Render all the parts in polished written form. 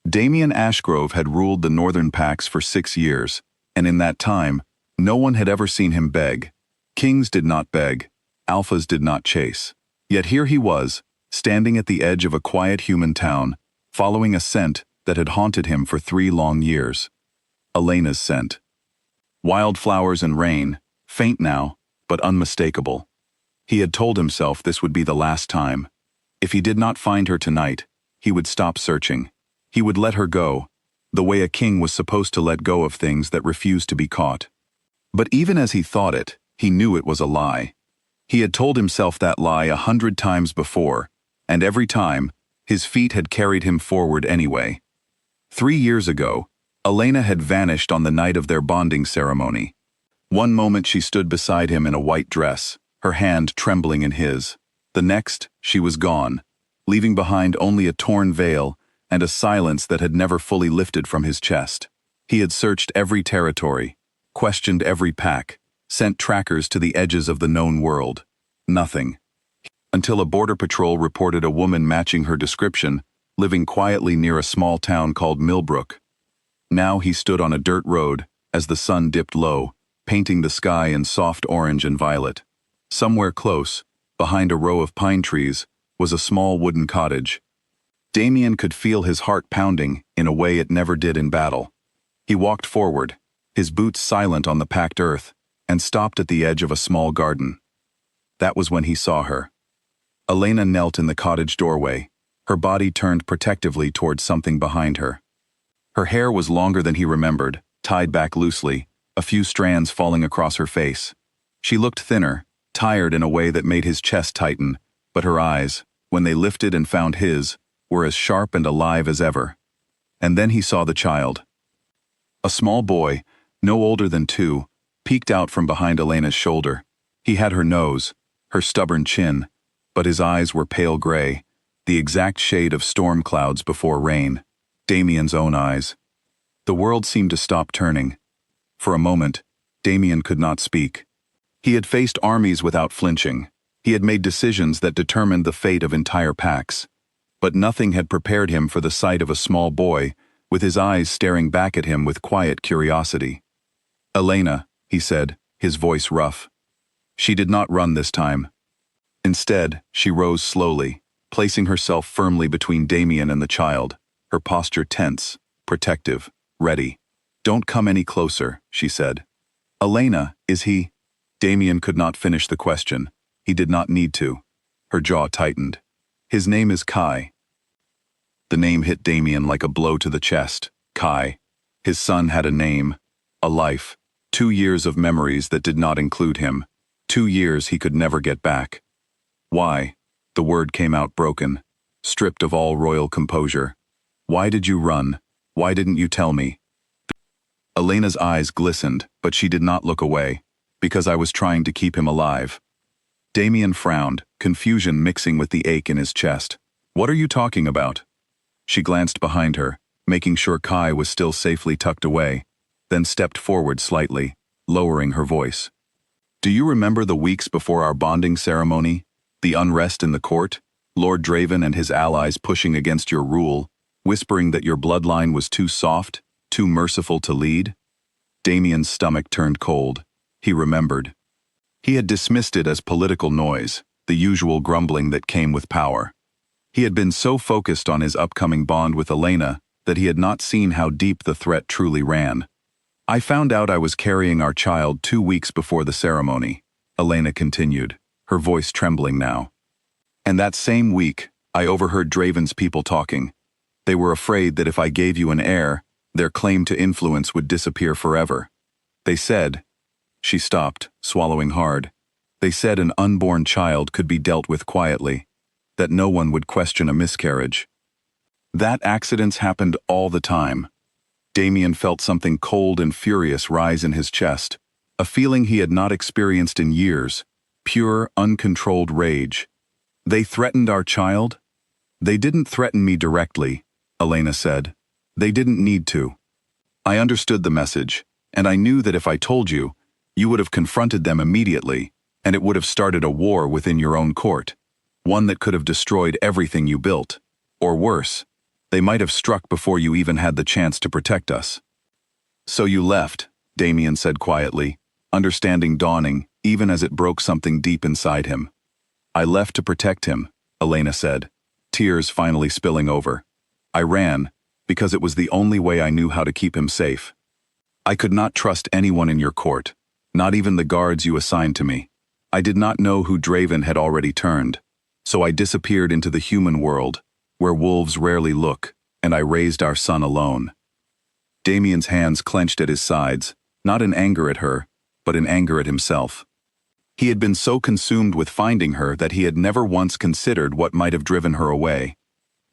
Damien Ashgrove had ruled the Northern Pax for 6 years, and in that time, no one had ever seen him beg. Kings did not beg, alphas did not chase. Yet here he was, standing at the edge of a quiet human town, following a scent that had haunted him for 3 long years. Elena's scent. Wildflowers and rain, faint now, but unmistakable. He had told himself this would be the last time. If he did not find her tonight, he would stop searching. He would let her go, the way a king was supposed to let go of things that refused to be caught. But even as he thought it, he knew it was a lie. He had told himself that lie 100 times before, and every time, his feet had carried him forward anyway. 3 years ago, Elena had vanished on the night of their bonding ceremony. One moment she stood beside him in a white dress, her hand trembling in his. The next, she was gone, leaving behind only a torn veil and a silence that had never fully lifted from his chest. He had searched every territory, questioned every pack, sent trackers to the edges of the known world. Nothing. Until a border patrol reported a woman matching her description, living quietly near a small town called Millbrook. Now he stood on a dirt road, as the sun dipped low, painting the sky in soft orange and violet. Somewhere close, behind a row of pine trees, was a small wooden cottage. Damien could feel his heart pounding in a way it never did in battle. He walked forward, his boots silent on the packed earth, and stopped at the edge of a small garden. That was when he saw her. Elena knelt in the cottage doorway, her body turned protectively towards something behind her. Her hair was longer than he remembered, tied back loosely, a few strands falling across her face. She looked thinner, tired in a way that made his chest tighten, but her eyes, when they lifted and found his, were as sharp and alive as ever. And then he saw the child. A small boy, no older than 2, peeked out from behind Elena's shoulder. He had her nose, her stubborn chin, but his eyes were pale gray, the exact shade of storm clouds before rain. Damien's own eyes. The world seemed to stop turning. For a moment, Damien could not speak. He had faced armies without flinching. He had made decisions that determined the fate of entire packs. But nothing had prepared him for the sight of a small boy, with his eyes staring back at him with quiet curiosity. "Elena," he said, his voice rough. She did not run this time. Instead, she rose slowly, placing herself firmly between Damien and the child, her posture tense, protective, ready. "Don't come any closer," she said. "Elena, is he?" Damien could not finish the question. He did not need to. Her jaw tightened. "His name is Kai." The name hit Damien like a blow to the chest. Kai. His son had a name, a life, 2 years of memories that did not include him, 2 years he could never get back. "Why?" The word came out broken, stripped of all royal composure. "Why did you run? Why didn't you tell me?" Elena's eyes glistened, but she did not look away. "Because I was trying to keep him alive." Damien frowned, confusion mixing with the ache in his chest. "What are you talking about?" She glanced behind her, making sure Kai was still safely tucked away, then stepped forward slightly, lowering her voice. "Do you remember the weeks before our bonding ceremony? The unrest in the court? Lord Draven and his allies pushing against your rule, whispering that your bloodline was too soft, too merciful to lead?" Damien's stomach turned cold. He remembered. He had dismissed it as political noise, the usual grumbling that came with power. He had been so focused on his upcoming bond with Elena that he had not seen how deep the threat truly ran. "I found out I was carrying our child 2 weeks before the ceremony," Elena continued, her voice trembling now. "And that same week, I overheard Draven's people talking. They were afraid that if I gave you an heir, their claim to influence would disappear forever. They said..." She stopped, swallowing hard. "They said an unborn child could be dealt with quietly, that no one would question a miscarriage. That accidents happened all the time." Damien felt something cold and furious rise in his chest, a feeling he had not experienced in years, pure, uncontrolled rage. "They threatened our child?" "They didn't threaten me directly," Elena said. "They didn't need to. I understood the message, and I knew that if I told you, you would have confronted them immediately, and it would have started a war within your own court, one that could have destroyed everything you built. Or worse, They might have struck before you even had the chance to protect us. So you left, Damien said quietly, understanding dawning, even as it broke something deep inside him. I left to protect him, Elena said, tears finally spilling over. I ran, because it was the only way I knew how to keep him safe. I could not trust anyone in your court, not even the guards you assigned to me. I did not know who Draven had already turned, so I disappeared into the human world, where wolves rarely look, and I raised our son alone. Damien's hands clenched at his sides, not in anger at her, but in anger at himself. He had been so consumed with finding her that he had never once considered what might have driven her away.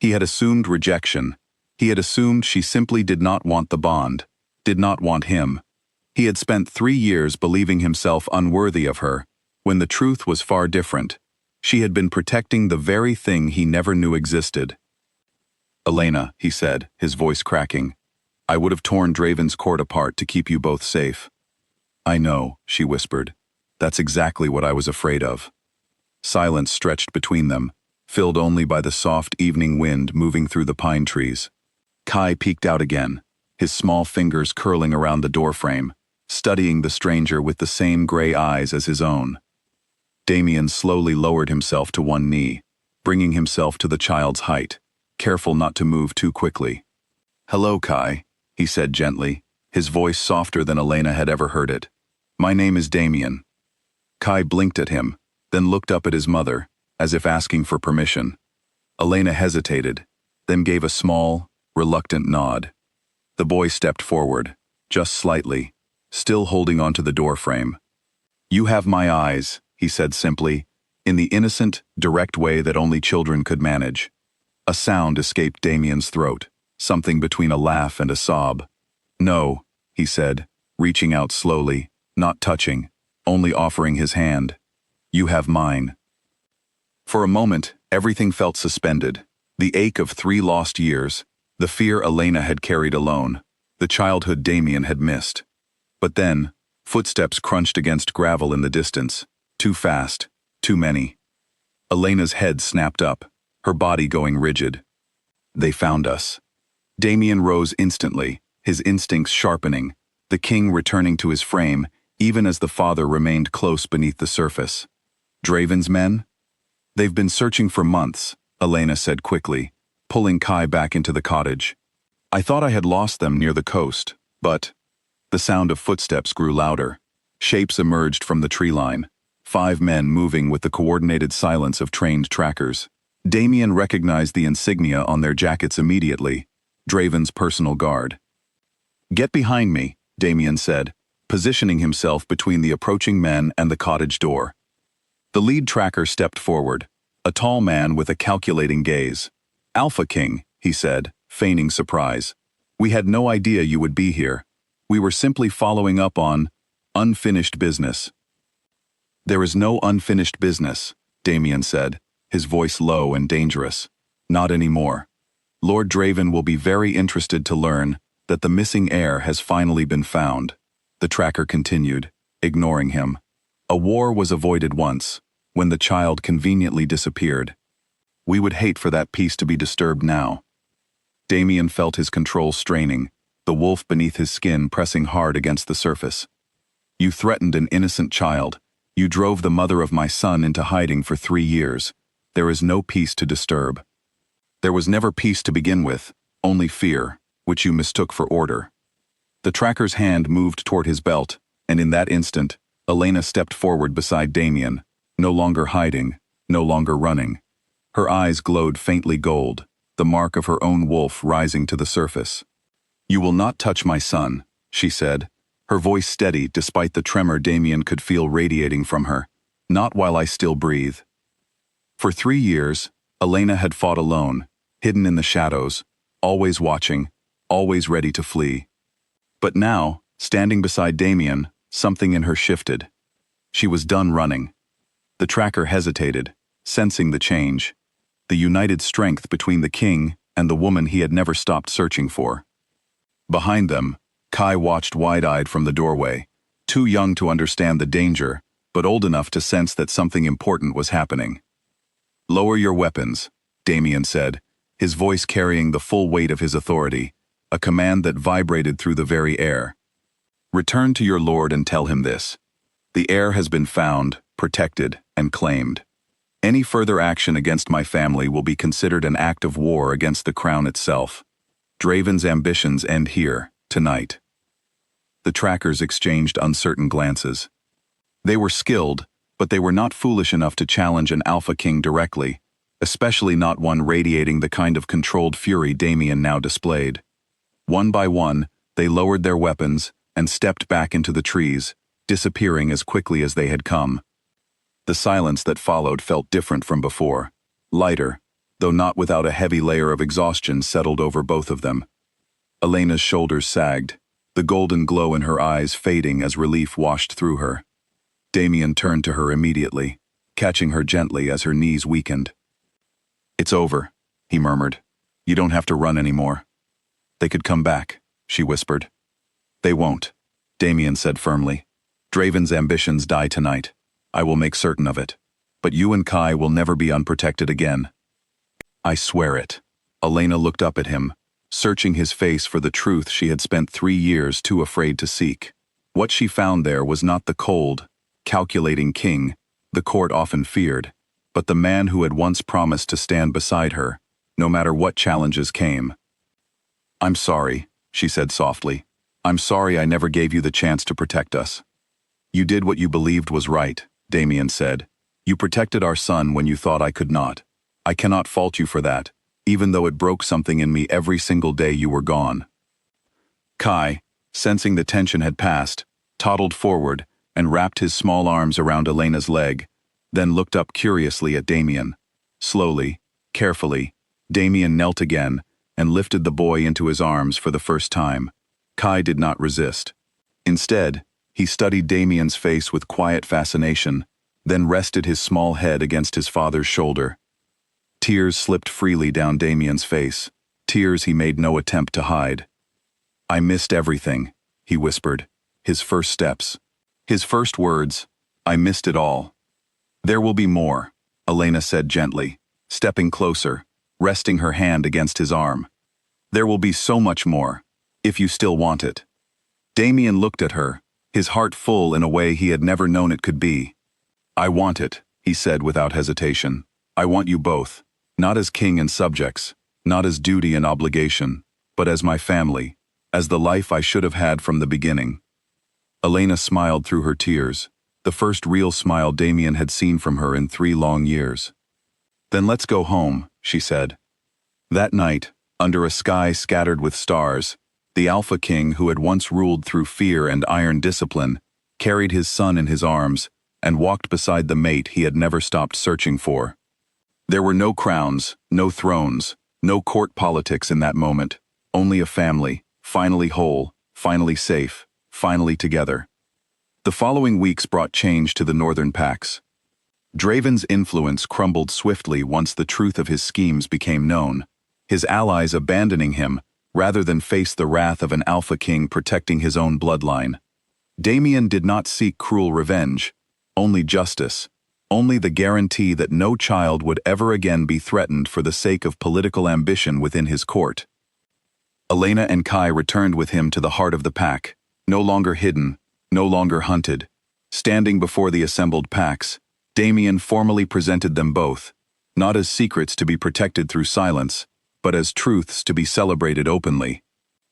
He had assumed rejection. He had assumed she simply did not want the bond, did not want him. He had spent 3 years believing himself unworthy of her, when the truth was far different. She had been protecting the very thing he never knew existed. Elena, he said, his voice cracking, I would have torn Draven's court apart to keep you both safe. I know, she whispered. That's exactly what I was afraid of. Silence stretched between them, filled only by the soft evening wind moving through the pine trees. Kai peeked out again, his small fingers curling around the doorframe, studying the stranger with the same gray eyes as his own. Damien slowly lowered himself to one knee, bringing himself to the child's height, careful not to move too quickly. Hello, Kai, he said gently, his voice softer than Elena had ever heard it. My name is Damien. Kai blinked at him, then looked up at his mother, as if asking for permission. Elena hesitated, then gave a small, reluctant nod. The boy stepped forward, just slightly, still holding onto the doorframe. You have my eyes, he said simply, in the innocent, direct way that only children could manage. A sound escaped Damien's throat, something between a laugh and a sob. No, he said, reaching out slowly, not touching, only offering his hand. You have mine. For a moment, everything felt suspended. The ache of 3 lost years, the fear Elena had carried alone, the childhood Damien had missed. But then, footsteps crunched against gravel in the distance. Too fast, too many. Elena's head snapped up, her body going rigid. They found us. Damien rose instantly, his instincts sharpening, the king returning to his frame, even as the father remained close beneath the surface. Draven's men? They've been searching for months, Elena said quickly, pulling Kai back into the cottage. I thought I had lost them near the coast, but... The sound of footsteps grew louder. Shapes emerged from the tree line, 5 men moving with the coordinated silence of trained trackers. Damien recognized the insignia on their jackets immediately, Draven's personal guard. Get behind me, Damien said, positioning himself between the approaching men and the cottage door. The lead tracker stepped forward, a tall man with a calculating gaze. Alpha King, he said, feigning surprise. We had no idea you would be here. We were simply following up on unfinished business. There is no unfinished business, Damien said, his voice low and dangerous. Not anymore. Lord Draven will be very interested to learn that the missing heir has finally been found. The tracker continued, ignoring him. A war was avoided once, when the child conveniently disappeared. We would hate for that peace to be disturbed now. Damien felt his control straining, the wolf beneath his skin pressing hard against the surface. You threatened an innocent child. You drove the mother of my son into hiding for 3 years. There is no peace to disturb. There was never peace to begin with, only fear, which you mistook for order. The tracker's hand moved toward his belt, and in that instant, Elena stepped forward beside Damien, no longer hiding, no longer running. Her eyes glowed faintly gold, the mark of her own wolf rising to the surface. You will not touch my son, she said, her voice steady despite the tremor Damien could feel radiating from her. Not while I still breathe. For 3 years, Elena had fought alone, hidden in the shadows, always watching, always ready to flee. But now, standing beside Damien, something in her shifted. She was done running. The tracker hesitated, sensing the change, the united strength between the king and the woman he had never stopped searching for. Behind them, Kai watched wide-eyed from the doorway, too young to understand the danger, but old enough to sense that something important was happening. Lower your weapons, Damien said, his voice carrying the full weight of his authority, a command that vibrated through the very air. Return to your lord and tell him this. The heir has been found, protected, and claimed. Any further action against my family will be considered an act of war against the crown itself. Draven's ambitions end here, tonight. The trackers exchanged uncertain glances. They were skilled, but they were not foolish enough to challenge an Alpha King directly, especially not one radiating the kind of controlled fury Damien now displayed. One by one, they lowered their weapons and stepped back into the trees, disappearing as quickly as they had come. The silence that followed felt different from before, lighter, though not without a heavy layer of exhaustion settled over both of them. Elena's shoulders sagged, the golden glow in her eyes fading as relief washed through her. Damien turned to her immediately, catching her gently as her knees weakened. It's over, he murmured. You don't have to run anymore. They could come back, she whispered. They won't, Damien said firmly. Draven's ambitions die tonight. I will make certain of it. But you and Kai will never be unprotected again. I swear it. Elena looked up at him, searching his face for the truth she had spent 3 years too afraid to seek. What she found there was not the cold, calculating king the court often feared, but the man who had once promised to stand beside her, no matter what challenges came. I'm sorry, she said softly. I'm sorry I never gave you the chance to protect us. You did what you believed was right, Damien said. You protected our son when you thought I could not. I cannot fault you for that, even though it broke something in me every single day you were gone. Kai, sensing the tension had passed, toddled forward and wrapped his small arms around Elena's leg, then looked up curiously at Damien. Slowly, carefully, Damien knelt again and lifted the boy into his arms for the first time. Kai did not resist. Instead, he studied Damien's face with quiet fascination, then rested his small head against his father's shoulder. Tears slipped freely down Damien's face, tears he made no attempt to hide. I missed everything, he whispered, his first steps. His first words, I missed it all. There will be more, Elena said gently, stepping closer, resting her hand against his arm. There will be so much more, if you still want it. Damien looked at her, his heart full in a way he had never known it could be. I want it, he said without hesitation. I want you both, not as king and subjects, not as duty and obligation, but as my family, as the life I should have had from the beginning. Elena smiled through her tears, the first real smile Damien had seen from her in 3 long years. Then let's go home, she said. That night, under a sky scattered with stars, the Alpha King who had once ruled through fear and iron discipline, carried his son in his arms and walked beside the mate he had never stopped searching for. There were no crowns, no thrones, no court politics in that moment, only a family, finally whole, finally safe, finally together. The following weeks brought change to the northern packs. Draven's influence crumbled swiftly once the truth of his schemes became known, his allies abandoning him rather than face the wrath of an Alpha King protecting his own bloodline. Damien did not seek cruel revenge, only justice, only the guarantee that no child would ever again be threatened for the sake of political ambition within his court. Elena and Kai returned with him to the heart of the pack, no longer hidden, no longer hunted. Standing before the assembled packs, Damien formally presented them both, not as secrets to be protected through silence, but as truths to be celebrated openly.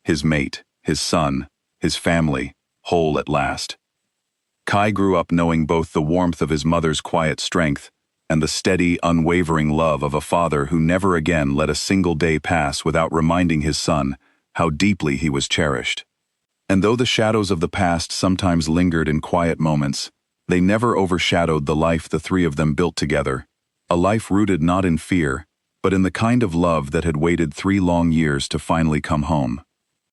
His mate, his son, his family, whole at last. Kai grew up knowing both the warmth of his mother's quiet strength and the steady, unwavering love of a father who never again let a single day pass without reminding his son how deeply he was cherished. And though the shadows of the past sometimes lingered in quiet moments, they never overshadowed the life the 3 of them built together, a life rooted not in fear, but in the kind of love that had waited 3 long years to finally come home.